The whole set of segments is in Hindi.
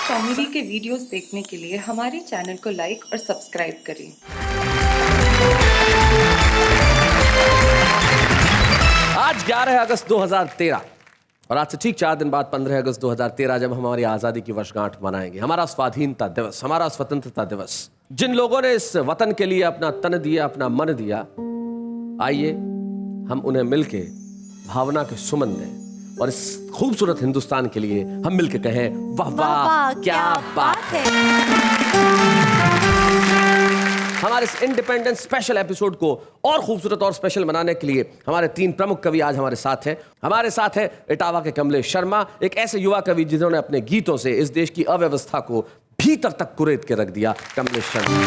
कॉमेडी के वीडियोस देखने के लिए हमारे चैनल को लाइक और सब्सक्राइब करें। आज 11 अगस्त 2013 और आज से ठीक 4 दिन बाद 15 अगस्त 2013 जब हम हमारी आज़ादी की वर्षगांठ मनाएंगे, हमारा स्वाधीनता दिवस, हमारा स्वतंत्रता दिवस। जिन लोगों ने इस वतन के लिए अपना तन दिया, अपना मन दिया, आइए हम उन्हें मिलके भावना के सुमन दें और इस खूबसूरत हिंदुस्तान के लिए हम मिलके कहें वाह वाह क्या बात है। हमारे इस इंडिपेंडेंस स्पेशल एपिसोड को और खूबसूरत और स्पेशल बनाने के लिए हमारे 3 प्रमुख कवि आज हमारे साथ हैं। हमारे साथ है इटावा के कमलेश शर्मा, एक ऐसे युवा कवि जिन्होंने अपने गीतों से इस देश की अव्यवस्था को भीतर तक कुरेद के रख दिया, कमलेश शर्मा।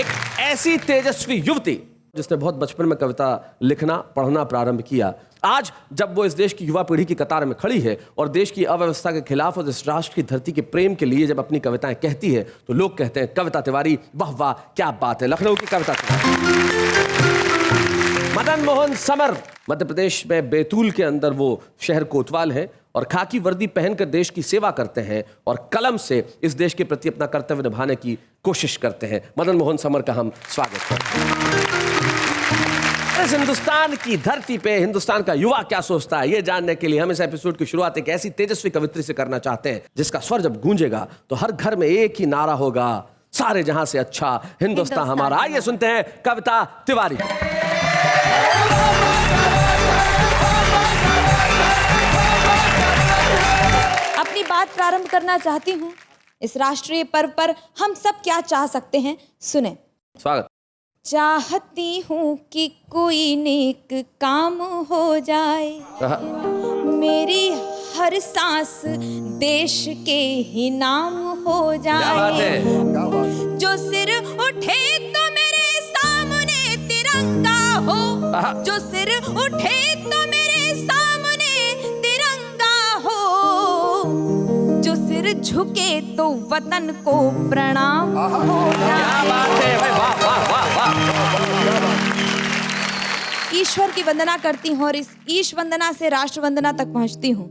एक ऐसी तेजस्वी युवती जिसने बहुत बचपन में कविता लिखना पढ़ना प्रारंभ किया, आज जब वो इस देश की युवा पीढ़ी की कतार में खड़ी है और देश की अव्यवस्था के खिलाफ और इस राष्ट्र की धरती के प्रेम के लिए जब अपनी कविताएं कहती है तो लोग कहते हैं कविता तिवारी, वाह वाह क्या बात है। लखनऊ की कविता तिवारी। मदन मोहन समर मध्य प्रदेश में बैतूल के अंदर वो शहर कोतवाल है और खाकी वर्दी पहनकर देश की सेवा करते हैं और कलम से इस देश के प्रति अपना कर्तव्य निभाने की कोशिश करते हैं। मदन मोहन समर का हम स्वागत करते हैं। इस हिंदुस्तान की धरती पे हिंदुस्तान का युवा क्या सोचता है, ये जानने के लिए हम इस एपिसोड की शुरुआत एक ऐसी तेजस्वी कवित्री से करना चाहते हैं जिसका स्वर जब गूंजेगा तो हर घर में एक ही नारा होगा, सारे जहां से अच्छा हिंदुस्तान हमारा। आइए सुनते हैं कविता तिवारी। अपनी बात प्रारंभ करना चाहती हूँ। इस राष्ट्रीय पर्व पर हम सब क्या चाह सकते हैं, सुने। स्वागत। चाहती हूँ कि कोई नेक काम हो जाए, मेरी हर सांस देश के ही नाम हो जाए। जो सिर उठे तो मेरे सामने तिरंगा हो, जो सिर उठे तो मेरे सामने तिरंगा हो, जो सिर झुके तो वतन को प्रणाम हो जाए। ईश्वर की वंदना करती हूँ और इस ईश वंदना से राष्ट्र वंदना तक पहुँचती हूँ।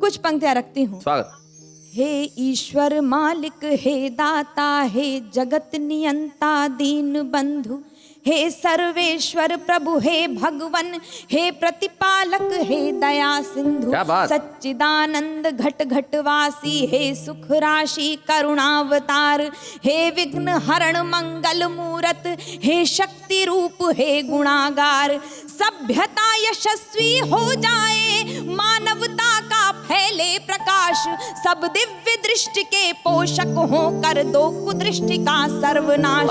कुछ पंक्तियां रखती हूँ। स्वागत। हे ईश्वर मालिक, हे दाता, हे जगत नियंता दीन बंधु, हे सर्वेश्वर प्रभु, हे भगवन, हे प्रतिपालक, हे दया सिंधु, सच्चिदानंद घट घटवासी, हे सुख राशि करुणावतार, हे विघ्न हरण मंगल मूरत, हे शक्ति रूप, हे गुणागार। सभ्यता यशस्वी हो जाए, मानवता का फैले प्रकाश, सब दिव्य दृष्टि के पोषक हो कर दो कुदृष्टि का सर्वनाश।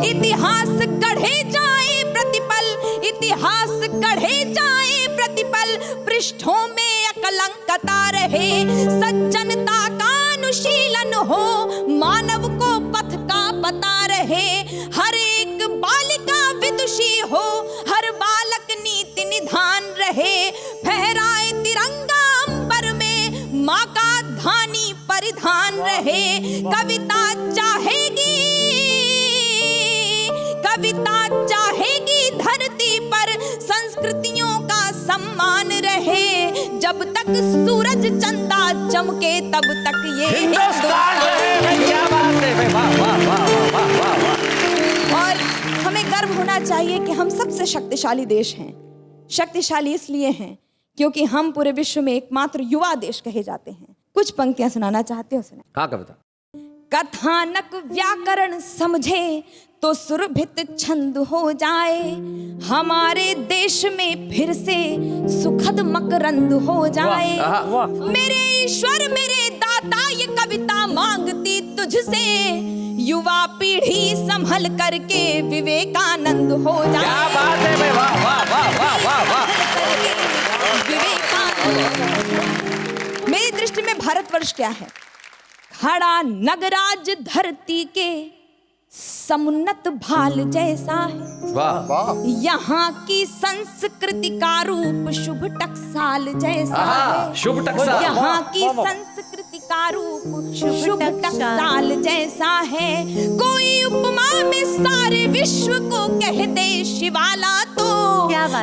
इतिहास गढ़े जाए प्रतिपल, इतिहास गढ़े जाए प्रतिपल, पृष्ठों में अकलंकता रहे, सज्जनता का अनुशीलन हो, मानव को पथ का पता रहे। हर एक बालिका विदुषी हो, हर बालक नीति निधान रहे, फहराए तिरंगा अंबर में, माँ का धानी परिधान रहे। कविता चाहेगी, कविता चाहेगी धरती पर संस्कृतियों का सम्मान रहे, जब तक सूरज चंदा चमके तब तक ये हिंदुस्तान रहे। क्या बात है, वाह वाह वाह वाह वाह। और हमें गर्व होना चाहिए कि हम सबसे शक्तिशाली देश हैं। शक्तिशाली इसलिए हैं क्योंकि हम पूरे विश्व में एकमात्र युवा देश कहे जाते हैं। कुछ पंक्तियां सुनाना चाहते हो, सुना। हाँ कविता। कथानक व्याकरण समझे तो सुरभित छंद हो जाए, हमारे देश में फिर से सुखद मकरंद हो जाए। मेरे ईश्वर मेरे दाता ये कविता मांगती तुझसे, युवा पीढ़ी संभल करके विवेकानंद हो जाए। क्या बात है, वाह वाह वाह वाह वाह वाह। विवेकानंद। मेरी दृष्टि में भारतवर्ष क्या है? खड़ा नगराज धरती के समुन्नत भाल जैसा है। वाह, यहाँ की संस्कृति का रूप शुभ टकसाल जैसा है। शुभ टकसाल। यहाँ की संस्कृति का रूप शुभ टकसाल जैसा है। कोई उपमा में सारे विश्व को कह दे शिवाला तो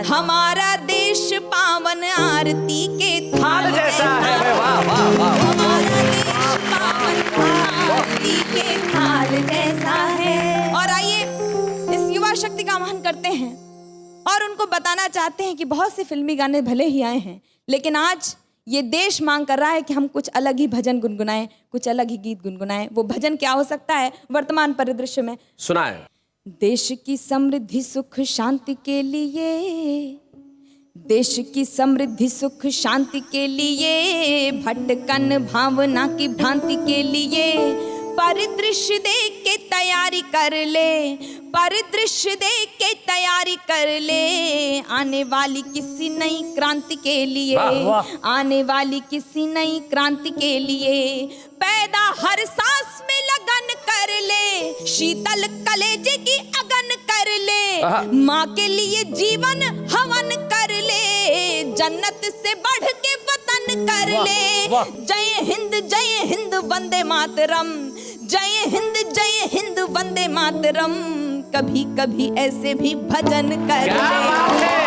हमारा देश पावन आरती के थाल जैसा है। वाह वाह वाह, हमारा देश पावन आरती के थाल जैसा है। और आइए इस युवा शक्ति का आह्वान करते हैं और उनको बताना चाहते हैं कि बहुत से फिल्मी गाने भले ही आए हैं, लेकिन आज ये देश मांग कर रहा है कि हम कुछ अलग ही भजन गुनगुनाएं, कुछ अलग ही गीत गुनगुनाएं। वो भजन क्या हो सकता है वर्तमान परिदृश्य में? सुनाए। देश की समृद्धि सुख शांति के लिए, देश की समृद्धि सुख शांति के लिए, भटकन भावना की भ्रांति के लिए परिदृश्य देख के तैयारी कर ले, परिदृश्य देख के तैयारी कर ले। आने वाली किसी नई क्रांति के लिए, आने वाली किसी नई क्रांति के लिए पैदा हर सांस में लगन कर ले, शीतल कलेजे की अगन कर ले, माँ के लिए जीवन हवन कर ले, जन्नत से बढ़ के वतन कर ले। जय हिंद वंदे मातरम, जय हिंद वंदे मातरम। कभी कभी ऐसे भी भजन कर ले,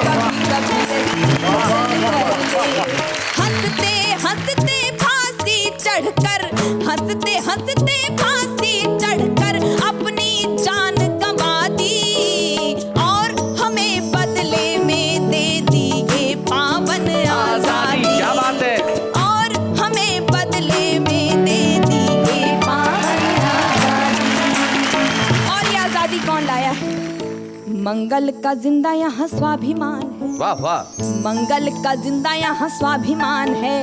कभी कभी ऐसे भी भजन कर ले। हंसते हंसते फांसी चढ़कर, हंसते हंसते फांसी चढ़कर अपनी जान गंवा दी और हमें बदले में दे दी ये पावन आजादी। क्या बात है। और हमें बदले में दे दी ये पावन आजादी। और ये आजादी कौन लाया है? मंगल का जिंदा यहाँ स्वाभिमान है। वाह वाह, मंगल का जिंदा यहाँ स्वाभिमान है,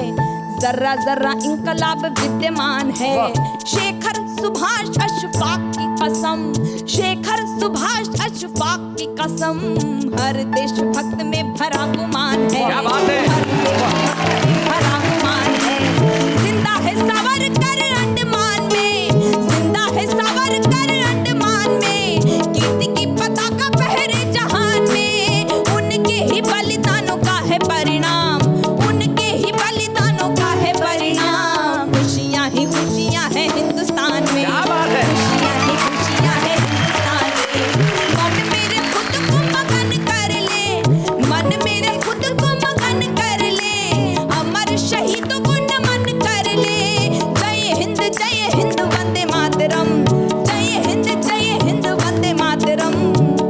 जर्रा जर्रा इंकलाब विद्यमान है। शेखर सुभाष अशफाक की कसम, शेखर सुभाष अशफाक की कसम, हर देशभक्त में भरा गुमान है। क्या बात है। हर देशभक्त में भरा गुमान है। जिंदा है सावरकर अंडमान में, जिंदा है सावरकर अंडमान में, कीर्ति की पताका फहरे जहान में। उनके ही बलिदानों का है परिणाम, उनके ही बलिदानों का है परिणाम। खुशियाँ ही खुशियाँ हैं हिंदुस्तान में, क्या बात है। खुशियाँ ही खुशियाँ हैं हिंदुस्तान में। मन मेरे खुद को मगन कर ले, मन मेरे खुद को मगन कर ले, अमर शहीदों को नमन कर ले। जय हिंद वंदे मातरम, जय हिंद वंदे मातरम।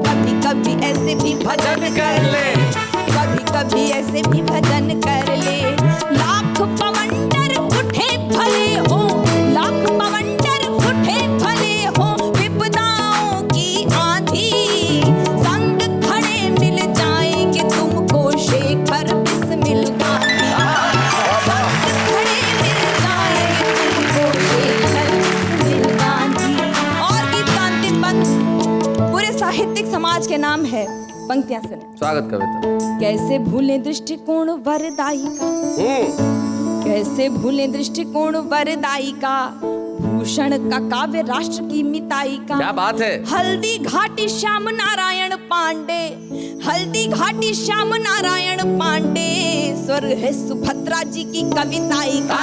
कभी कभी ऐसे भी भजन कर ले, कभी कभी ऐसे भी भजन कर ले। लाख पवंडर उठे भले हो, लाख पवंडर उठे भले हो, विपदाओं की आंधी संग खड़े मिल जाएंगे तुमको शेखर बिस्मिल गांधी। संग खड़े मिल जाएंगे तुमको शेखर बिस्मिल गांधी। और गीत का अंतिम पद पूरे साहित्यिक समाज के नाम है। पंक्तियां सुने। स्वागत कविता। कैसे भूले दृष्टिकोण वरदाई का, कैसे भूले दृष्टिकोण वरदाई का, भूषण का काव्य राष्ट्र की मिताई का। क्या बात है। हल्दी घाटी श्याम नारायण पांडे, हल्दी घाटी श्याम नारायण पांडे, स्वर है सुभद्रा जी की कविताई का,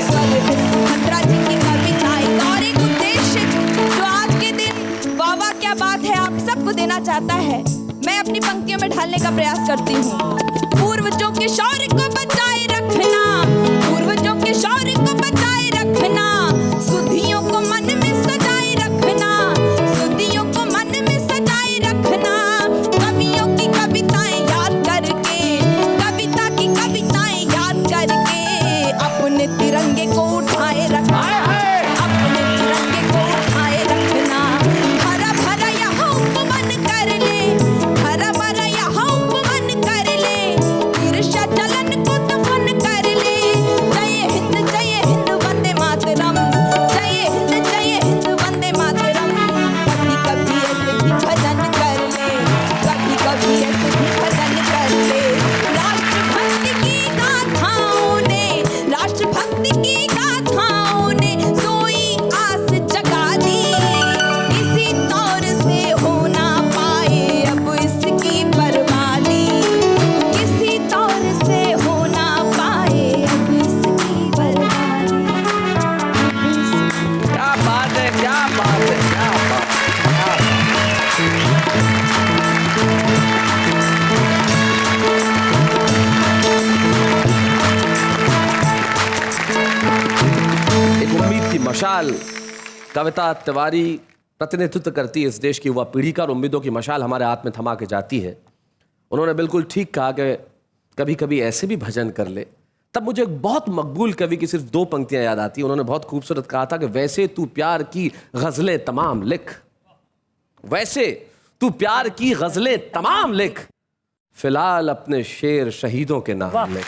स्वर है सुभद्रा जी की कविताई का। और एक उद्देश्य जो आज के दिन वाह वाह क्या बात है आप सबको देना चाहता है, मैं अपनी पंक्तियों में ढालने का प्रयास करती हूँ। पूर्वजों के शौर्य को बचाए रखना, पूर्वजों के शौर्य को बचाए रखना, सुधियों को मन में सजाए रखना, सुधियों को मन में सजाए रखना। कवियों की कविताएं याद करके, कविता की कविताएं याद करके, अपने तिरंगे को उठाए रखना, अपने तिरंगे को उठाए रखना। हरा भरा यहाँ उपवन कर ले, हरा भरा यहाँ उपवन कर ले, ईर्ष्या जलन को दफन कर ले, केवल कविता तिवारी प्रतिनिधित्व करती है इस देश की युवा पीढ़ी का और उम्मीदों की मशाल हमारे हाथ में थमा के जाती है। उन्होंने बिल्कुल ठीक कहा कि कभी कभी ऐसे भी भजन कर ले। तब मुझे एक बहुत मकबूल कवि की सिर्फ 2 पंक्तियां याद आती हैं। उन्होंने बहुत खूबसूरत कहा था कि वैसे तू प्यार की गजलें तमाम लिख, वैसे तू प्यार की गजलें तमाम लिख, फिलहाल अपने शेर शहीदों के नाम लिख।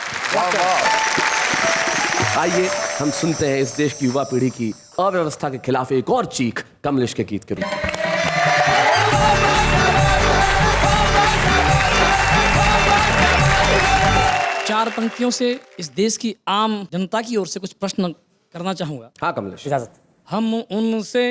आइए हम सुनते हैं इस देश की युवा पीढ़ी की अव्यवस्था के खिलाफ एक और चीख कमलेश के गीत के रूप में। 4 पंक्तियों से इस देश की आम जनता की ओर से कुछ प्रश्न करना चाहूंगा। हाँ कमलेश। इजाजत। हम उनसे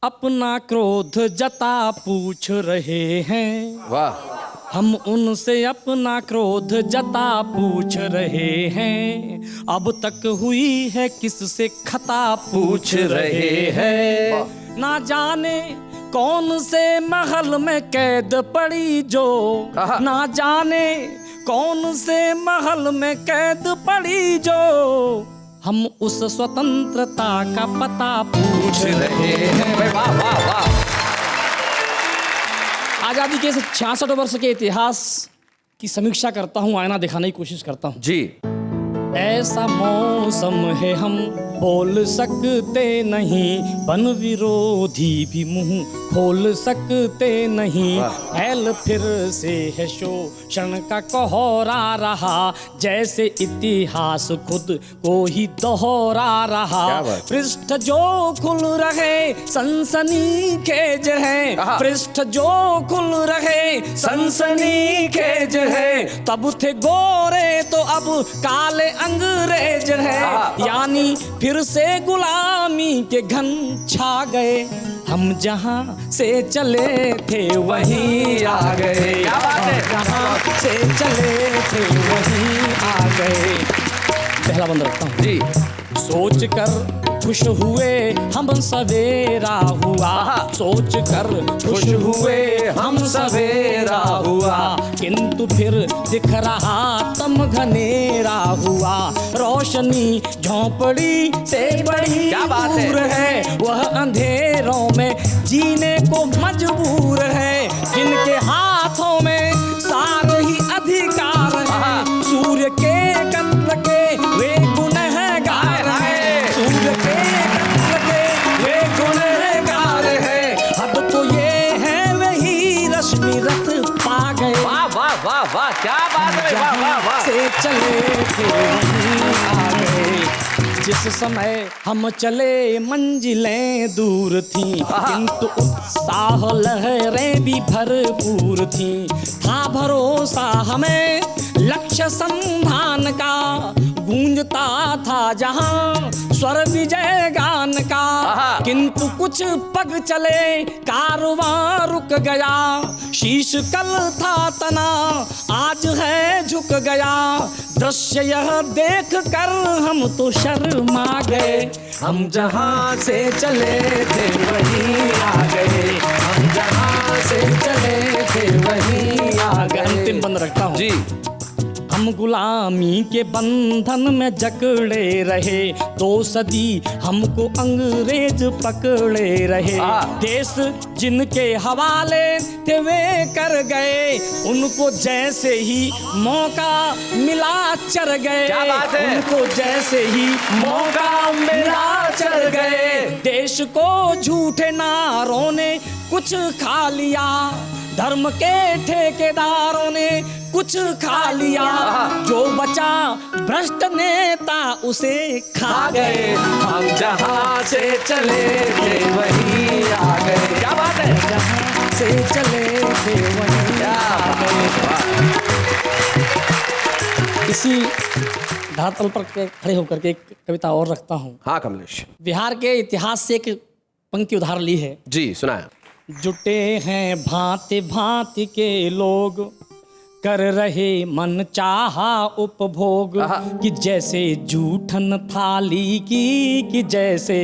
अपना क्रोध जता पूछ रहे हैं। वाह। हम उनसे अपना क्रोध जता पूछ रहे हैं। अब तक हुई है किससे खता पूछ रहे हैं। ना जाने कौन से महल में कैद पड़ी जो, ना जाने कौन से महल में कैद पड़ी जो, हम उस स्वतंत्रता का पता पूछ रहे हैं। वाह वाह वाह। आजादी के 66 वर्ष के इतिहास की समीक्षा करता हूँ, आईना दिखाने की कोशिश करता हूँ जी। ऐसा मौसम है हम बोल सकते नहीं, वन विरोधी भी मुंह खोल सकते नहीं। फैल फिर से है शोषण का कोहरा रहा, जैसे इतिहास खुद को ही दोहरा रहा। पृष्ठ जो खुल रहे सनसनीखेज है, पृष्ठ जो खुल रहे सनसनीखेज है। तब थे गोरे तो अब काले अंग्रेज है, यानी फिर से गुलामी के घन छा गए। हम जहां से चले थे वहीं आ गए, हम जहां से चले थे वहीं आ गए। पहला बंद रखता हूँ जी। सोच कर खुश हुए हम सवेरा हुआ, सोच कर खुश हुए हम सवेरा हुआ। किंतु फिर दिख रहा तम घनेरा हुआ, रोशनी झोंपड़ी से बड़ी दूर है। वह अंधेरों में जीने को मजबूर है, जिनके हाथों में सारे ही अधिकार है। सूर्य के कत्ल के वे गुनहगार हैं, सूर्य के कत्ल के वे गुनहगार हैं। अब तो ये है वही रश्मि रथ पा गए। वाह वाह वाह वाह, क्या बात है। वाह वाह वाह। से चले थे वहीं आ गए। जिस समय हम चले मंजिलें दूर थीं, किंतु उत्साह लहरें भी भरपूर थीं। था भरोसा हमें लक्ष्य संधान का, गूंजता था जहां स्वर विजय गान का। किंतु कुछ पग चले कारवां रुक गया, शीश कल था तना आज है झुक गया। दृश्य यह देख कर हम तो शर्मा गए, हम जहां से चले थे वहीं आ गए, हम जहां से चले थे वहीं आ गए। अंतिम बंद रखता हूँ जी। हम गुलामी के बंधन में जकड़े रहे, 2 सदी हमको अंग्रेज पकड़े रहे। देश जिनके हवाले थे वे कर गए, उनको जैसे ही मौका मिला चढ़ गए। उनको जैसे ही मौका मिला चढ़ गए। देश को झूठे नारों ने कुछ खा लिया, धर्म के ठेकेदारों ने कुछ खा लिया। जो बचा भ्रष्ट नेता उसे खा गए। हम जहां से चले थे वहीं आ गए। क्या बात है। जहां से चले थे वहीं आ गए। इसी धरातल पर खड़े होकर के एक कविता और रखता हूँ। हाँ कमलेश। बिहार के इतिहास से एक पंक्ति उधार ली है जी, सुनाया। जुटे हैं भांति भांति के लोग, कर रहे मन चाहा उपभोग। कि जैसे जूठन थाली की, कि जैसे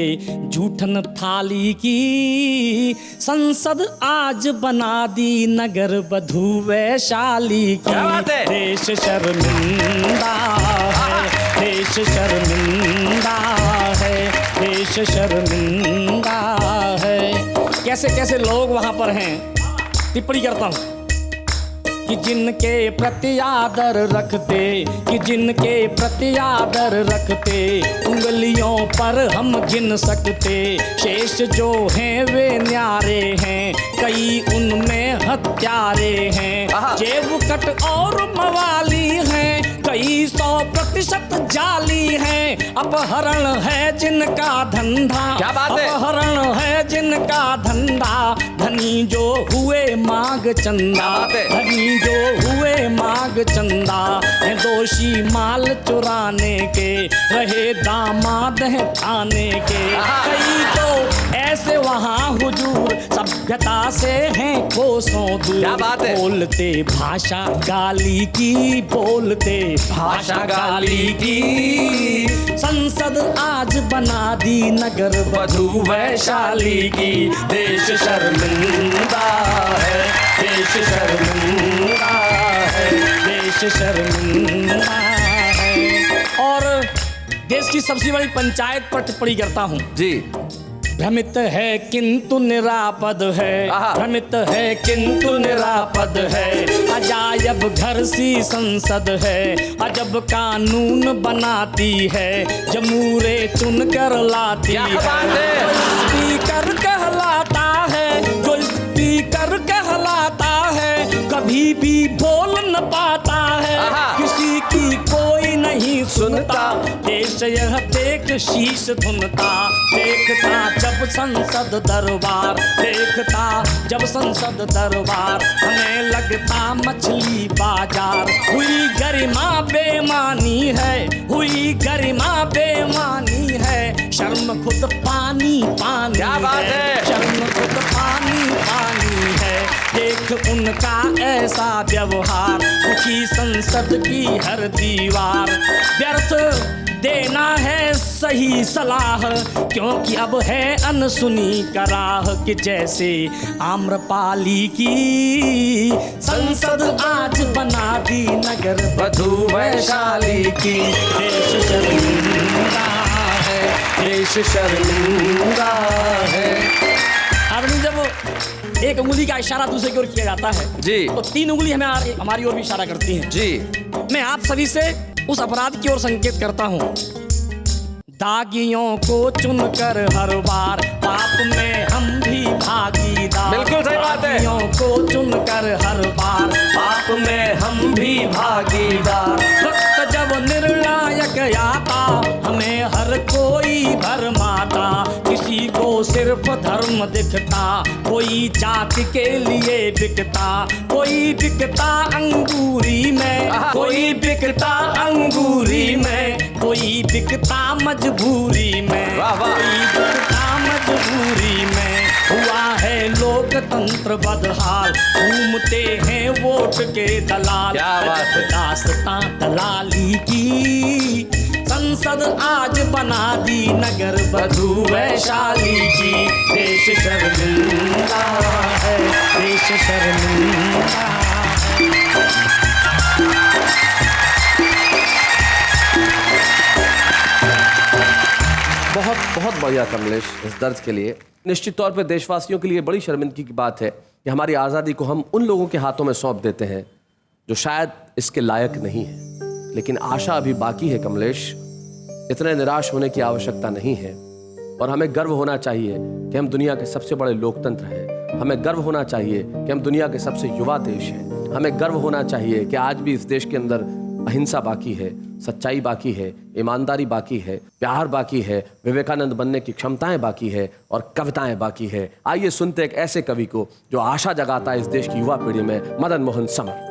जूठन थाली की। संसद आज बना दी नगर वधू वैशाली की। देश शर्मिंदा है, देश शर्मिंदा है, देश देश शर्मिंदा है। कैसे कैसे लोग वहां पर हैं, टिप्पणी करता हूं कि जिनके प्रति आदर रखते, कि जिनके प्रति आदर रखते, उंगलियों पर हम गिन सकते। शेष जो हैं वे न्यारे हैं, कई उनमें हत्यारे हैं। जेब कट और मवाली हैं, कई 100% जाली हैं। अपहरण है जिनका धंधा, क्या बात है? अपहरण है जिनका धंधा। धनी जो हुए मांग चंदा, धनी जो हुए मांग चंदा। है दोषी माल चुराने के, रहे दामाद हैं थाने के। कई तो ऐसे वहाँ हुजूर सभ्यता से हैं कोसों दूर। क्या बात है? बोलते भाषा गाली की, बोलते भाषा गाली की। संसद आज बना दी नगर वधु वैशाली की। देश शर्मिंदा है, देश शर्मिंदा है, देश शर्मिंदा है। और देश की सबसे बड़ी पंचायत पर टिप्पणी करता हूँ जी। भ्रमित है किंतु निरापद है, भ्रमित है किंतु निरापद है। अजायब घर सी संसद है, अजब कानून बनाती है। जमूरे चुन कर लाती है, स्पीकर कहलाता है, जो स्पीकर कहलाता है। कभी भी बोल न पाता है, किसी की कोई नहीं सुनता। देश यह देख शीश धुनता, देखता जब संसद दरबार, देखता जब संसद दरबार। हमें लगता मछली बाजार। हुई गरिमा बेमानी है, हुई गरिमा बेमानी है। शर्म खुद पानी पानी, क्या बात है? शर्म खुद पानी पानी है। देख उनका ऐसा व्यवहार, दुखी संसद की हर दीवार। व्यर्थ देना है सही सलाह, क्योंकि अब है अनसुनी कराह। कि जैसे आम्रपाली की संसद आज बना दी नगर वधु वैशाली की। देश शर्मिंदा है, देश शर्मिंदा है। आदमी जब एक उंगली का इशारा दूसरे की ओर किया जाता है जी, तो 3 उंगली हमारी ओर भी इशारा करती हैं जी। मैं आप सभी से उस अपराध की ओर संकेत करता हूँ। दागियों को चुनकर हर बार पाप में हम भी भागीदार। बिल्कुल सही बात है। दागियों को चुनकर हर बार पाप में हम भी भागीदार। वक्त जब निर्णायक आता, हमें हर कोई भरमाता। किसी को सिर्फ धर्म दिखता, कोई जाति के लिए बिकता। कोई बिकता अंगूरी में, कोई बिकता अंगूरी में। कोई बिकता मजबूरी में, कोई बिकता मजबूरी में। हुआ है लोकतंत्र बदहाल, घूमते हैं वोट के दलाल। क्या बात है? दास्तां दलाली की संसद आज बना दी नगर वधु वैशाली की। देश शर्मिंदा है, देश शर्मिंदा है। बहुत बहुत बढ़िया कमलेश, इस दर्द के लिए। निश्चित तौर पे देशवासियों के लिए बड़ी शर्मिंदगी की बात है कि हमारी आज़ादी को हम उन लोगों के हाथों में सौंप देते हैं जो शायद इसके लायक नहीं है। लेकिन आशा अभी बाकी है कमलेश, इतने निराश होने की आवश्यकता नहीं है। और हमें गर्व होना चाहिए कि हम दुनिया के सबसे बड़े लोकतंत्र हैं। हमें गर्व होना चाहिए कि हम दुनिया के सबसे युवा देश हैं। हमें गर्व होना चाहिए कि आज भी इस देश के अंदर अहिंसा बाकी है, सच्चाई बाकी है, ईमानदारी बाकी है, प्यार बाकी है, विवेकानंद बनने की क्षमताएं बाकी है और कविताएं बाकी है। आइए सुनते एक ऐसे कवि को जो आशा जगाता है इस देश की युवा पीढ़ी में, मदन मोहन समर।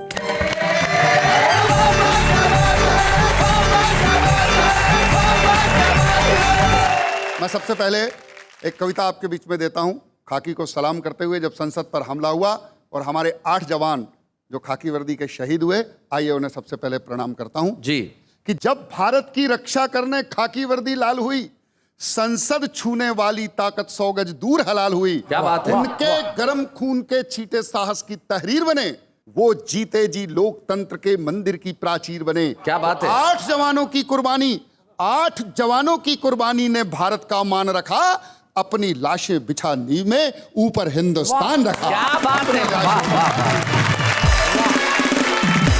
मैं सबसे पहले एक कविता आपके बीच में देता हूं, खाकी को सलाम करते हुए। जब संसद पर हमला हुआ और हमारे 8 जवान जो खाकी वर्दी के शहीद हुए, आइए उन्हें सबसे पहले प्रणाम करता हूं जी। कि जब भारत की रक्षा करने खाकी वर्दी लाल हुई, संसद छूने वाली ताकत 100 गज दूर हलाल हुई। क्या बात है? उनके गर्म खून के छींटे साहस की तहरीर बने, वो जीते जी लोकतंत्र के मंदिर की प्राचीर बने। क्या बात है? 8 जवानों की कुर्बानी 8 जवानों की कुर्बानी ने भारत का मान रखा, अपनी लाशें बिछा नींव में ऊपर हिंदुस्तान रखा। क्या बात है, वाह वाह।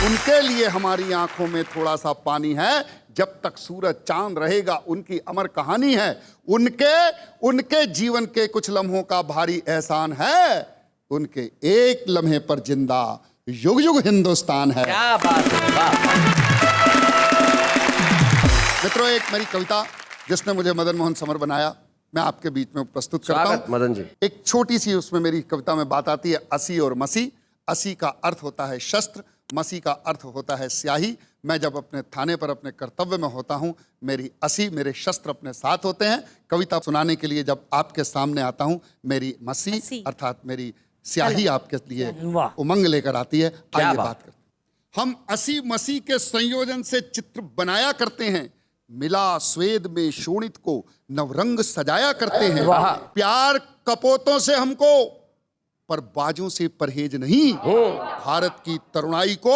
उनके लिए हमारी आंखों में थोड़ा सा पानी है, जब तक सूरज चांद रहेगा उनकी अमर कहानी है। उनके जीवन के कुछ लम्हों का भारी एहसान है, उनके एक लम्हे पर जिंदा युग युग हिंदुस्तान है। क्या बात है, वाह। मित्रों, एक मेरी कविता जिसने मुझे मदन मोहन समर बनाया, मैं आपके बीच में प्रस्तुत करता स्वागत हूं। मदन जी। एक छोटी सी उसमें मेरी कविता में बात आती है असी और मसी। असी का अर्थ होता है शस्त्र, मसी का अर्थ होता है स्याही। मैं जब अपने थाने पर अपने कर्तव्य में होता हूं, मेरी असी, मेरे शस्त्र अपने साथ होते हैं। कविता सुनाने के लिए जब आपके सामने आता हूं, मेरी मसी अर्थात मेरी स्याही आपके लिए उमंग लेकर आती है। आइए बात करते हैं। हम असी मसी के संयोजन से चित्र बनाया करते हैं, मिला स्वेद में शोणित को नवरंग सजाया करते हैं। प्यार कपोतों से हमको, पर बाजों से परहेज नहीं। भारत की तरुणाई को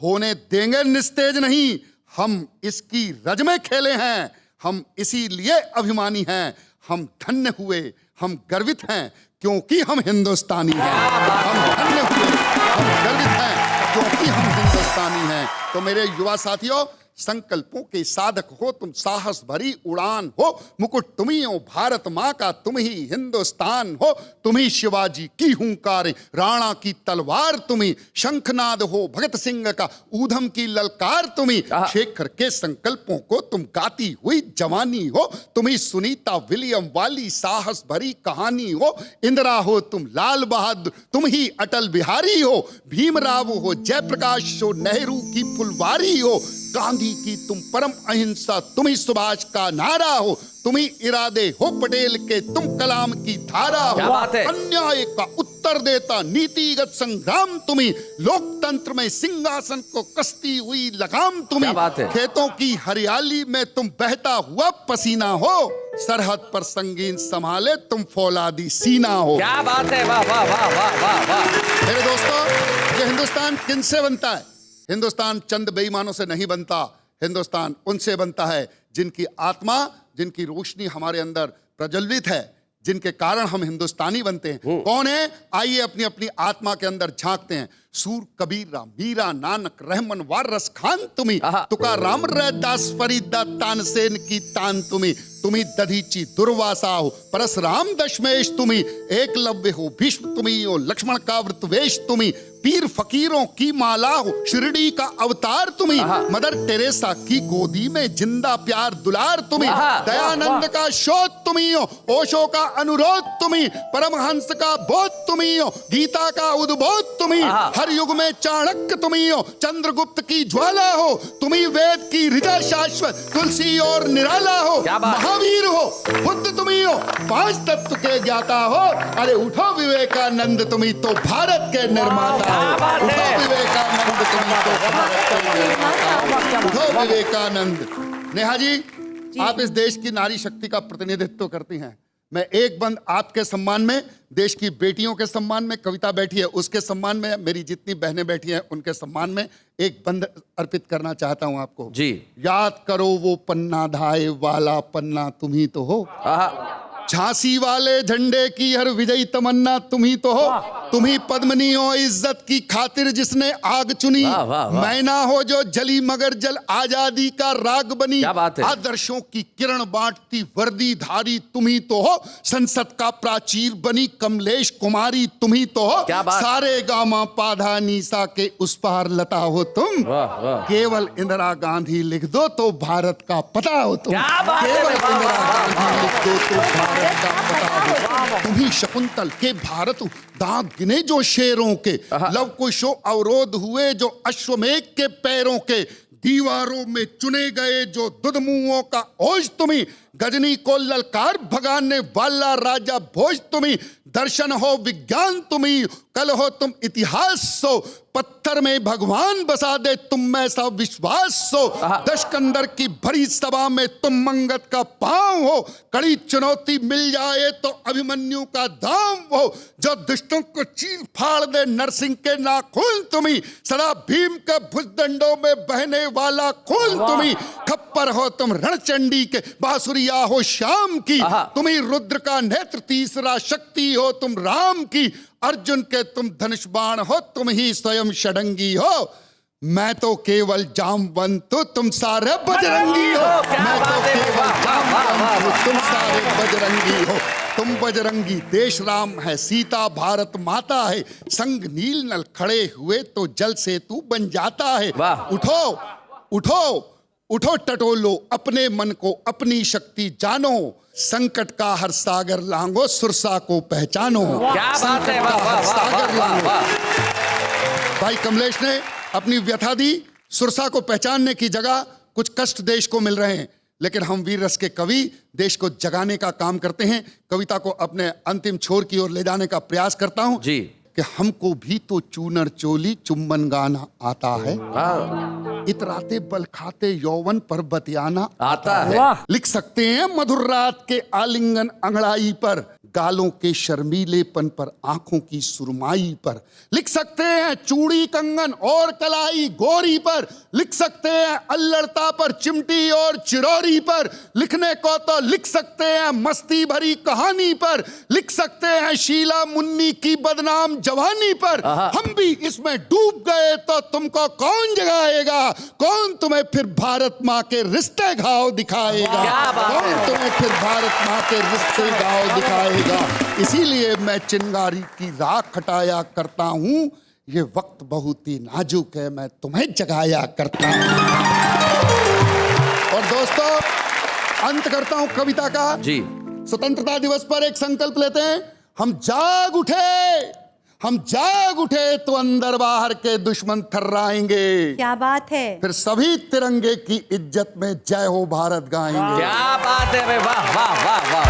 होने देंगे निस्तेज नहीं। हम इसकी रज में खेले हैं, हम इसीलिए अभिमानी हैं। हम धन्य हुए, हम गर्वित हैं, क्योंकि हम हिंदुस्तानी हैं। हम धन्य हुए, हम गर्वित हैं, क्योंकि हम हिंदुस्तानी हैं। तो मेरे युवा साथियों, संकल्पों के साधक हो तुम, साहस भरी उड़ान हो, मुकुट तुम्ही हो, भारत माँ का तुम ही हिंदुस्तान हो। तुम्ही शिवाजी की हुंकार, राणा की तलवार तुम्ही, शंखनाद हो भगत सिंह का, ऊधम की ललकार तुम्ही। शेखर के संकल्पों को तुम गाती हुई जवानी हो, तुम्ही सुनीता विलियम वाली साहस भरी कहानी हो। इंदिरा हो तुम, लाल बहादुर तुम ही, अटल बिहारी हो, भीमराव हो, जयप्रकाश हो, नेहरू की फुलवारी हो, गांधी की तुम परम अहिंसा, तुम ही सुभाष का नारा हो, तुम ही इरादे हो पटेल के, तुम कलाम की धारा हो। अन्याय का उत्तर देता नीतिगत संग्राम तुम्ही, लोकतंत्र में सिंहासन को कसती हुई लगाम तुम्ही। खेतों की हरियाली में तुम बहता हुआ पसीना हो, सरहद पर संगीन संभाले तुम फौलादी सीना हो। क्या बात है, वाह वाह वाह वाह वाह वाह। मेरे दोस्तों, ये हिंदुस्तान किनसे बनता है? हिंदुस्तान चंद बेईमानों से नहीं बनता। हिंदुस्तान उनसे बनता है जिनकी आत्मा, जिनकी रोशनी हमारे अंदर प्रज्वलित है, जिनके कारण हम हिंदुस्तानी बनते हैं। कौन है? आइए अपनी अपनी आत्मा के अंदर झांकते हैं। सूर कबीरा, मीरा, नानक, रहमन, वारस खान तुम्ही, तुकाराम, रैदास, फरीदा, तानसेन की तान तुम्ही, तुम्ही दधीची दुर्वासा हो, परशुराम दशमेश तुम्ही, एकलव्य हो, भीष्म तुम्ही हो, लक्ष्मण का व्रतवेश तुम्ही, पीर फकीरों की माला हो, शिरडी का अवतार तुम्ही, मदर टेरेसा की गोदी में जिंदा प्यार दुलार तुम्ही, दयानंद का शोध तुम्ही हो, ओशो का अनुरोध तुम्ही, परमहंस का बोध तुम्ही हो, गीता का उद्बोध तुम्ही, हर युग में चाणक्य तुम्ही हो, चंद्रगुप्त की ज्वाला हो, तुम्ही वेद की ऋचा शाश्वत, तुलसी और निराला हो, महावीर हो, बुद्ध तुम्ही हो, 5 तत्व के ज्ञाता हो। अरे उठो विवेकानंद, तुम्ही तो भारत के निर्माता हो। उठो विवेकानंद, तुम्ही तो भारत के निर्माता हो। उठो विवेकानंद। नेहा जी, आप इस देश की नारी शक्ति का प्रतिनिधित्व करती हैं। मैं एक बंद आपके सम्मान में, देश की बेटियों के सम्मान में, कविता बैठी है उसके सम्मान में, मेरी जितनी बहनें बैठी हैं उनके सम्मान में एक बंद अर्पित करना चाहता हूं आपको जी। याद करो वो पन्ना धाए वाला पन्ना तुम ही तो हो, झांसी वाले झंडे की हर विजयी तमन्ना तुम ही तो हो, तुम ही पद्मनी हो इज्जत की खातिर जिसने आग चुनी, मैना हो जो जली मगर जल आजादी का राग बनी, आदर्शों की किरण बांटती वर्दी धारी तुम ही तो हो, संसद का प्राचीर बनी कमलेश कुमारी तुम ही तो हो, सारे गामा पाधा नीसा के उस पार लता हो तुम, केवल इंदिरा गांधी लिख दो तो भारत का पता हो तुम, केवल इंदिरा गांधी लिख दो तो भारत का पता हो तुम ही शकुंतल के भारत दाग गिने जो शेरों के, लव कुशो अवरोध हुए जो अश्वमेघ के पैरों के, दीवारों में चुने गए जो दुधमुओं का ओज तुम्ही, गजनी को ललकार भगाने वाला राजा भोज तुम्ही, दर्शन हो विज्ञान तुम्ही, कल हो तुम इतिहास सो, पत्थर में भगवान बसा दे तुम में सा विश्वास सो, दशकंदर की भरी सभा में तुम मंगत का पांव हो, कड़ी चुनौती मिल जाए तो अभिमन्यु का धाम हो, जो दुष्टों को चीर फाड़ दे नरसिंह के नाखून तुम्ही, सदा भीम के भुजदंडों में बहने वाला खून तुम्ही, खप्पर हो तुम रणचंडी के, बांसुरिया हो श्याम की, तुम्ही रुद्र का नेत्र, तीसरा शक्ति हो तुम राम की, अर्जुन के तुम धनुष बाण हो, तुम ही स्वयं षडंगी हो, मैं तो केवल जामवंत, तुम सारे बजरंगी हो, मैं तो केवल जामवंत, तुम सारे बजरंगी हो, तुम बजरंगी देश राम है, सीता भारत माता है, संग नील नल खड़े हुए तो जल सेतु बन जाता है। उठो उठो उठो टटोलो अपने मन को, अपनी शक्ति जानो, संकट का हर सागर लांगो, सुरसा को पहचानो। क्या बात है, वाह वाह सागर वाह लांगो। वाह। भाई कमलेश ने अपनी व्यथा दी, सुरसा को पहचानने की जगह कुछ कष्ट देश को मिल रहे हैं, लेकिन हम वीर रस के कवि देश को जगाने का काम करते हैं। कविता को अपने अंतिम छोर की ओर ले जाने का प्रयास करता हूं जी कि हमको भी तो चूनर चोली चुम्बन गाना आता है, इतराते बल खाते यौवन पर बतियाना आता है। लिख सकते हैं मधुर रात के आलिंगन अंगड़ाई पर, गालों के शर्मीलेपन पर, आंखों की सुरमाई पर, लिख सकते हैं चूड़ी कंगन और कलाई गोरी पर, लिख सकते हैं अल्लड़ता पर, चिमटी और चिरौरी पर, लिखने को तो लिख सकते हैं मस्ती भरी कहानी पर, लिख सकते हैं शीला मुन्नी की बदनाम जवानी पर, हम भी इसमें डूब गए तो तुमको कौन जगाएगा, कौन तुम्हें फिर भारत माँ के रिश्ते घाव दिखाएगा, कौन तुम्हें फिर भारत माँ के रिश्ते घाव दिखाएगा। इसीलिए मैं चिंगारी की राख हटाया करता हूं, ये वक्त बहुत ही नाजुक है, मैं तुम्हें जगाया करता हूं। और दोस्तों अंत करता हूं कविता का जी। स्वतंत्रता दिवस पर एक संकल्प लेते हैं, हम जाग उठे, हम जाग उठे तो अंदर बाहर के दुश्मन थर्राएंगे। क्या बात है। फिर सभी तिरंगे की इज्जत में जय हो भारत गाएंगे। क्या बात है, वाह वाह वाह वाह।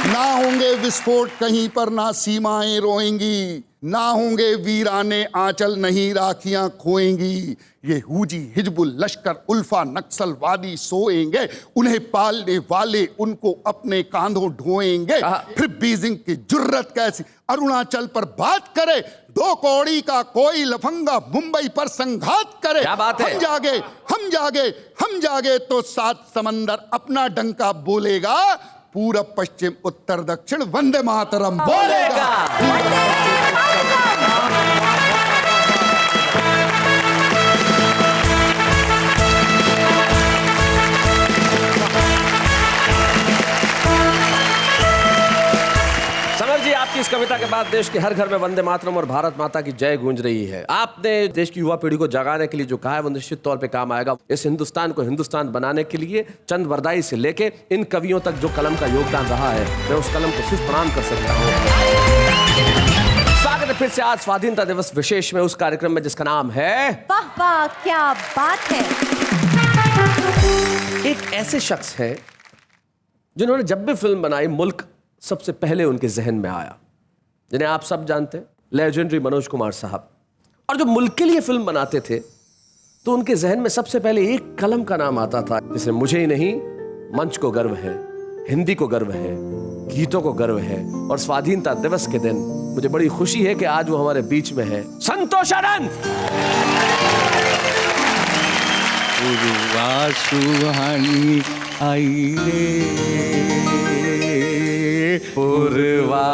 ना होंगे विस्फोट कहीं पर, ना सीमाएं रोएंगी, ना होंगे वीराने आंचल, नहीं राखियां खोएंगी, ये हुजी हिजबुल लश्कर उल्फा नक्सलवादी सोएंगे, उन्हें पालने वाले उनको अपने कांधों ढोएंगे। फिर बीजिंग की जुर्रत कैसी अरुणाचल पर बात करे, दो कौड़ी का कोई लफंगा मुंबई पर संघात करे। क्या बात है? हम जागे हम जागे हम जागे तो सात समंदर अपना डंका बोलेगा, पूरब पश्चिम उत्तर दक्षिण वंदे मातरम बोलेगा। समर जी, आपकी इस कविता के बाद देश के हर घर में वंदे मातरम और भारत माता की जय गूंज रही है। आपने देश की युवा पीढ़ी को जगाने के लिए जो कहा है वो निश्चित तौर पे काम आएगा। इस हिंदुस्तान को हिंदुस्तान बनाने के लिए चंद वरदाई से लेके इन कवियों तक जो कलम का योगदान रहा है, मैं उस कलम को सिर्फ प्रणाम कर सकता हूँ। स्वागत है फिर से आज स्वाधीनता दिवस विशेष में उस कार्यक्रम में जिसका नाम है वाह वाह क्या बात है। एक ऐसे शख्स है जिन्होंने जब भी फिल्म बनाई मुल्क सबसे पहले उनके जहन में आया, जिन्हें आप सब जानते हैं, लेजेंडरी मनोज कुमार साहब। और जो मुल्क के लिए फिल्म बनाते थे तो उनके जहन में सबसे पहले एक कलम का नाम आता था, जिसे मुझे ही नहीं मंच को गर्व है, हिंदी को गर्व है, गीतों को गर्व है। और स्वाधीनता दिवस के दिन मुझे बड़ी खुशी है कि आज वो हमारे बीच में है। संतोष आनंद। सुहानी आई रे पूर्वा,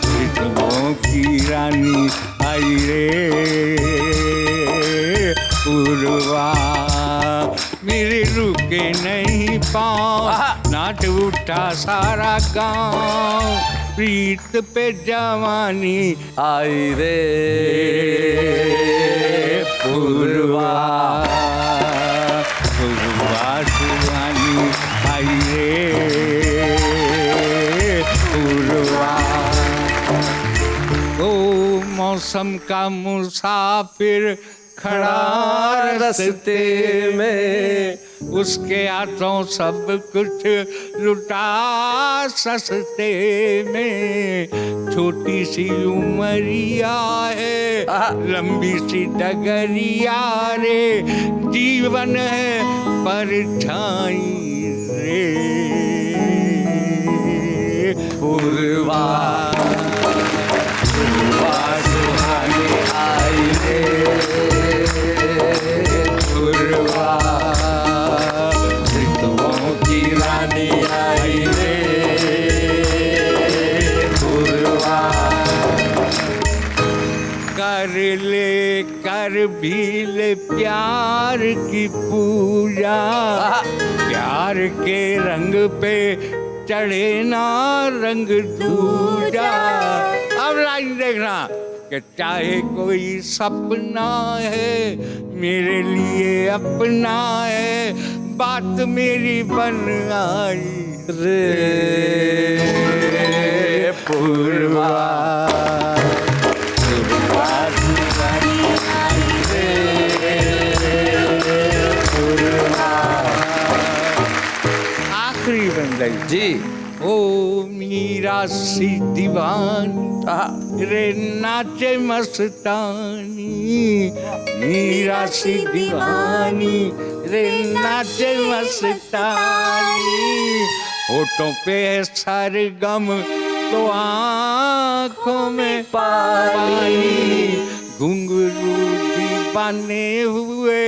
रितमों की रानी आई रे पूर्वा, मेरे रुके नहीं पाँव, नाच उठा सारा गांव, प्रीत पे जवानी आई रे पूर्वा, पूर्वा सुहानी आई रे पूर्वा। ओ मौसम का मुसाफिर खड़ा रास्ते में, उसके हाथों सब कुछ लुटा सस्ते में। छोटी सी उमरिया है, लंबी सी डगरिया रे, जीवन है परछाई रे। पूर्वा सुहानी आई रे, पूर्वा ऋतुओं की रानी आई रे, पूर्वा कर भी ले प्यार की पूजा, प्यार के रंग पे चढ़े ना रंग दूजा। अब लाइन देखना कि चाहे कोई सपना है मेरे लिए अपना है, बात मेरी बन आई रे पूर्वा। आखिरी बंदगी जी। ओ मीरा सी दीवानी रे नाचे मस्तानी, मीरा सी दीवानी रे नाचे मस्तानी। होठों पे है सरगम तो आँखों में पानी, घुंघरू दीवाने हुए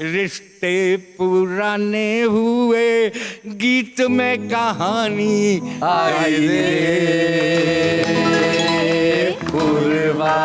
रिश्ते पुराने हुए, गीत में कहानी आई रे पूर्वा।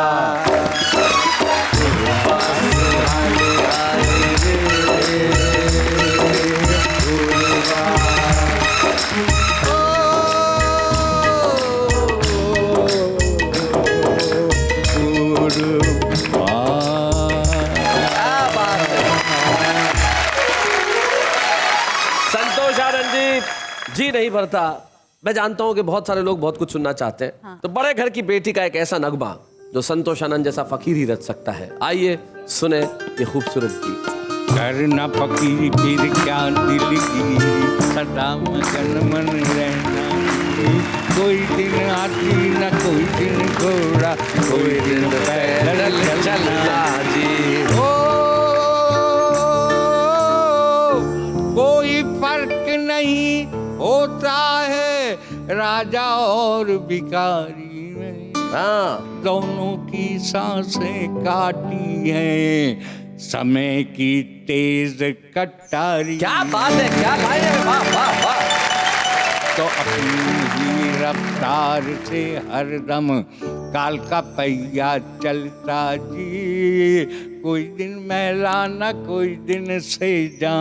संतोष आनंद जी नहीं भरता। मैं जानता हूं कि बहुत सारे लोग बहुत कुछ सुनना चाहते हैं। हाँ। तो बड़े घर की बेटी का एक ऐसा नगमा जो संतोष आनंद जैसा फकीर ही रच सकता है। आइए सुने ये खूबसूरत गीत। करना फकीरी फिर क्या दिल की, सदा मगन मन रहना। कोई दिन हाथी न कोई दिन घोड़ा, कोई दिन पैदल चलना जी। ओ कोई फर्क नहीं होता है राजा और भिखारी में, हाँ, दोनों की सांसें काटी हैं समय की तेज कटारी। क्या बात है, क्या लाए हैं, वाह वाह वाह। तो अपनी ही रफ्तार से हरदम काल का पहिया चलता जी। कोई दिन मैला न कोई दिन सेजा,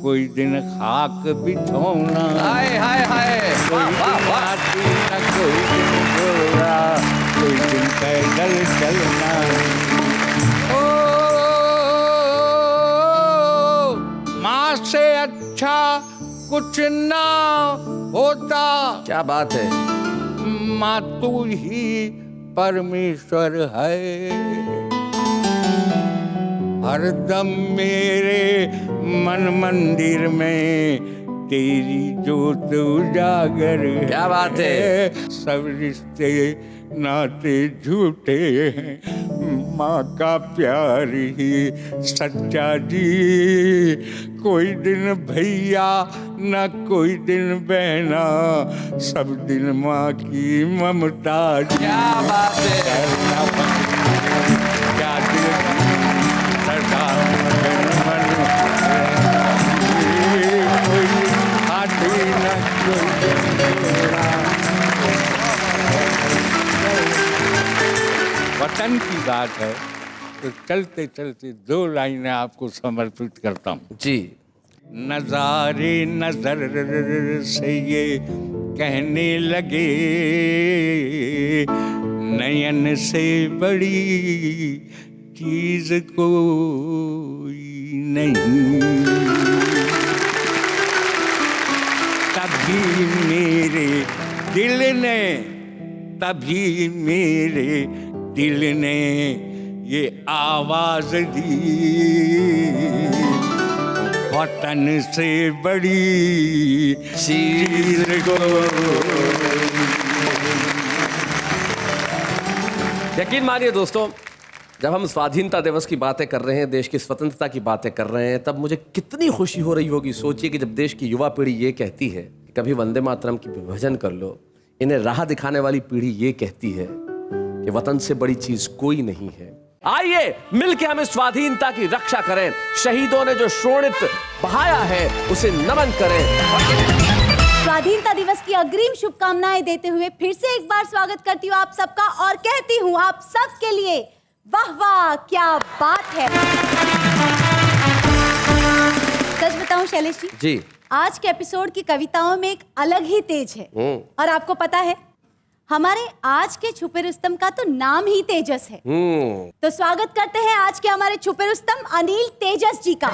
कोई दिन खाक बिछोना। हाय हाय हाय, कोई दिन हाथी न कोई दिन घोड़ा, कोई दिन पैदल चलना। ओ माँ से अच्छा कुछ ना होता। क्या बात है। माँ तू ही परमेश्वर है, हरदम मेरे मन मंदिर में तेरी जोत उजागर है। क्या बात है। सब रिश्ते नाते झूठे हैं, माँ का प्यार ही सच्चा जी। कोई दिन भैया न कोई दिन बहना, सब दिन माँ की ममता जी। क्या बात है। क्या दिल सदा मगन मन रहना जी। कोई हाथी न कोई घोड़ा। वतन की बात है तो चलते चलते दो लाइनें आपको समर्पित करता हूँ जी। नजारे नजर से ये कहने लगे, नयन से बड़ी चीज कोई नहीं। तभी मेरे दिल ने, तभी मेरे दिल ने ये आवाज दी, वतन से बड़ी चीज को। यकीन मानिए दोस्तों, जब हम स्वाधीनता दिवस की बातें कर रहे हैं, देश की स्वतंत्रता की बातें कर रहे हैं, तब मुझे कितनी खुशी हो रही होगी। सोचिए कि जब देश की युवा पीढ़ी ये कहती है कि कभी वंदे मातरम की विभाजन कर लो, इन्हें राह दिखाने वाली पीढ़ी ये कहती है कि वतन से बड़ी चीज कोई नहीं है। आइए मिलके हम इस स्वाधीनता की रक्षा करें, शहीदों ने जो शोणित बहाया है उसे नमन करें। स्वाधीनता दिवस की अग्रिम शुभकामनाएं देते हुए फिर से एक बार स्वागत करती हूँ आप सबका और कहती हूँ आप सबके लिए वाह वाह क्या बात है। सच बताऊं शैलेश जी, आज के एपिसोड की कविताओं में एक अलग ही तेज है। और आपको पता है हमारे आज के छुपे रुस्तम का तो नाम ही तेजस है। तो स्वागत करते हैं आज के हमारे छुपे रुस्तम अनिल तेजस जी का।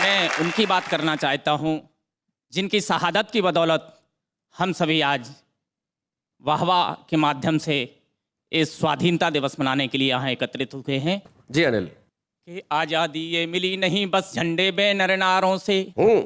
मैं उनकी बात करना चाहता हूं जिनकी शहादत की बदौलत हम सभी आज वाहवाह के माध्यम से इस स्वाधीनता दिवस मनाने के लिए यहाँ एकत्रित हुए हैं। जी अनिल, कि आजादी ये मिली नहीं बस झंडे बैनर नारों से,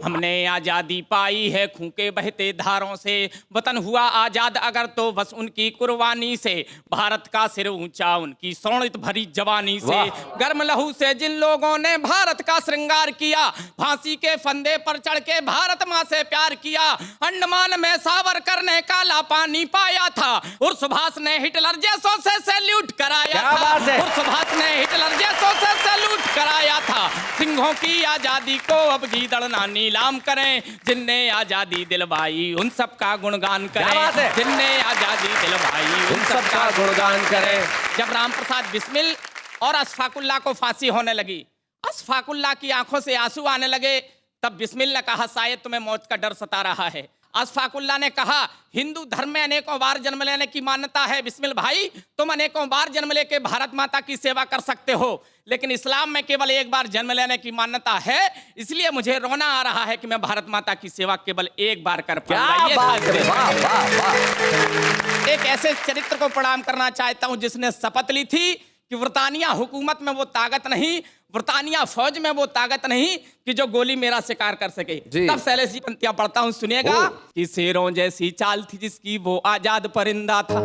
हमने आजादी पाई है खून के बहते धारों से, वतन हुआ आजाद अगर तो बस उनकी कुर्बानी से, भारत का सिर ऊंचा उनकी शोणित भरी जवानी से, गर्म लहू से जिन लोगों ने भारत का श्रृंगार किया, फांसी के फंदे पर चढ़ के भारत माँ से प्यार किया, अंडमान में सावरकर ने काला पानी पाया था और सुभाष ने हिटलर जैसों से सैल्यूट कराया था, और सुभाष ने हिटलर जैसों से सैल्यूट कराया था। सिंहों की आजादी को अब गीदड़ना नीलाम करें, जिनने आजादी दिलवाई उन सबका गुणगान करें, जिनने आजादी दिलवाई उन सबका गुणगान करें। जब राम प्रसाद बिस्मिल और अशफाकुल्ला को फांसी होने लगी, अशफाकुल्ला की आंखों से आंसू आने लगे, तब बिस्मिल ने कहा शायद तुम्हें मौत का डर सता रहा है। अशफाकुल्ला ने कहा हिंदू धर्म में अनेकों बार जन्म लेने की मान्यता है बिस्मिल भाई, तुम अनेकों बार जन्म लेके भारत माता की सेवा कर सकते हो, लेकिन इस्लाम में केवल एक बार जन्म लेने की मान्यता है, इसलिए मुझे रोना आ रहा है कि मैं भारत माता की सेवा केवल एक बार कर पाऊंगा। एक ऐसे चरित्र को प्रणाम करना चाहता हूं जिसने शपथ ली थी कि ब्रिटानिया हुकूमत में वो ताकत नहीं, ब्रिटानिया फौज में वो ताकत नहीं कि जो गोली मेरा शिकार कर सके। तब शैलेश जी पंक्तियां पढ़ता हूं, सुनिएगा। कि शेरों जैसी चाल थी जिसकी वो आजाद परिंदा था,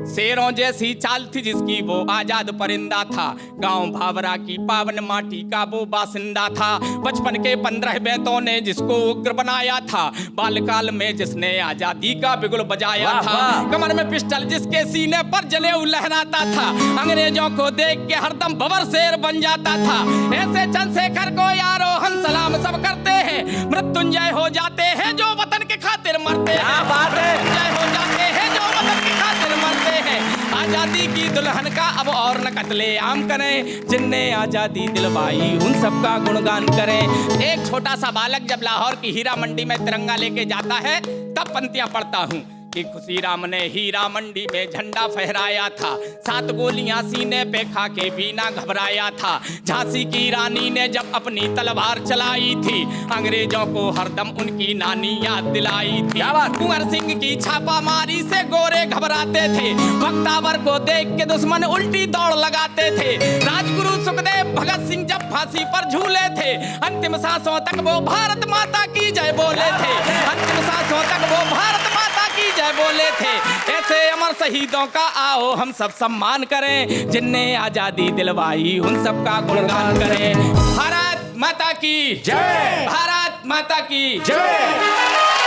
शेरों जैसी चाल थी जिसकी वो आजाद परिंदा था, गांव भावरा की पावन माटी का वो बासिंदा था, बचपन के 15 बेंतों ने जिसको उग्र बनाया था, बालकाल में जिसने आजादी का बिगुल बजाया था, कमर में पिस्टल जिसके सीने पर जनेऊ लहराता था, अंग्रेजों को देख के हरदम बबर शेर बन जाता था, ऐसे चंद्रशेखर को यारो हम सलाम सब करते हैं, मृत्युंजय हो जाते हैं जो वतन के खातिर मरते हैं, मृत्युंजय हो जाते हैं जो वतन के खातिर मरते हैं, आजादी की दुल्हन का अब और न कत्ले आम करें, जिनने आजादी दिलवाई उन सबका गुणगान करें। एक छोटा सा बालक जब लाहौर की हीरा मंडी में तिरंगा लेके जाता है तब पंक्तियां पढ़ता हूँ कि खुशीराम ने हीरा मंडी में झंडा फहराया था, 7 गोलियां सीने पे खा के भी ना घबराया था, झांसी की रानी ने जब अपनी तलवार चलाई थी, अंग्रेजों को हरदम उनकी नानी याद दिलाई थी, कुंवर सिंह की छापामारी से गोरे घबराते थे, बख्तावर को देख के दुश्मन उल्टी दौड़ लगाते थे, राजगुरु सुखदेव भगत सिंह जब फांसी पर झूले थे, अंतिम सांसों तक वो भारत माता की जय बोले थे, अंतिम सांसों तक वो भारत माता की जय बोले थे। ऐसे अमर शहीदों का आओ हम सब सम्मान करें, जिनने आजादी दिलवाई उन सबका गुणगान करें। भारत माता की जय, भारत माता की जय।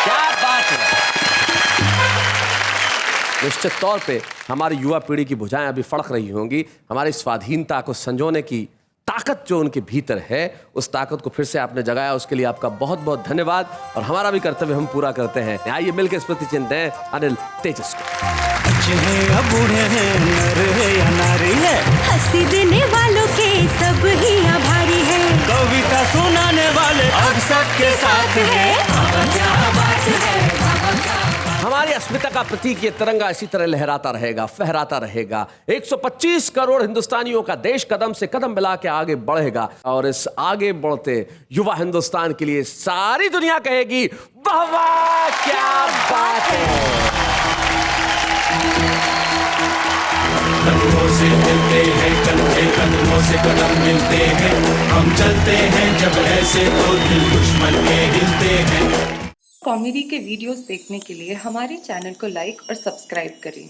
क्या बात है। निश्चित तौर पे हमारी युवा पीढ़ी की भुजाएं अभी फड़क रही होंगी, हमारी स्वाधीनता को संजोने की ताकत जो उनके भीतर है, उस ताकत को फिर से आपने जगाया, उसके लिए आपका बहुत बहुत धन्यवाद। और हमारा भी कर्तव्य हम पूरा करते हैं। आइए मिलकर स्मृति चिन्ह दें अनिल तेजस को। बच्चे हैं या बूढ़े हैं, नर है या नारी है, हंसी देने वालों के सब ही आभारी है, कविता सुनाने वाले अब सबके साथ है। हमारी अस्मिता का प्रतीक ये तिरंगा इसी तरह लहराता रहेगा, फहराता रहेगा। 125 करोड़ हिंदुस्तानियों का देश कदम से कदम मिला के आगे बढ़ेगा, और इस आगे बढ़ते युवा हिंदुस्तान के लिए सारी दुनिया कहेगी वाह वाह क्या बात है। से मिलते हैं, कंधे कंधों से कदम मिलते हैं, हम चलते हैं जब ऐसे तो दिल दुश्मन के हिलते हैं। कॉमेडी के वीडियोस देखने के लिए हमारे चैनल को लाइक और सब्सक्राइब करें।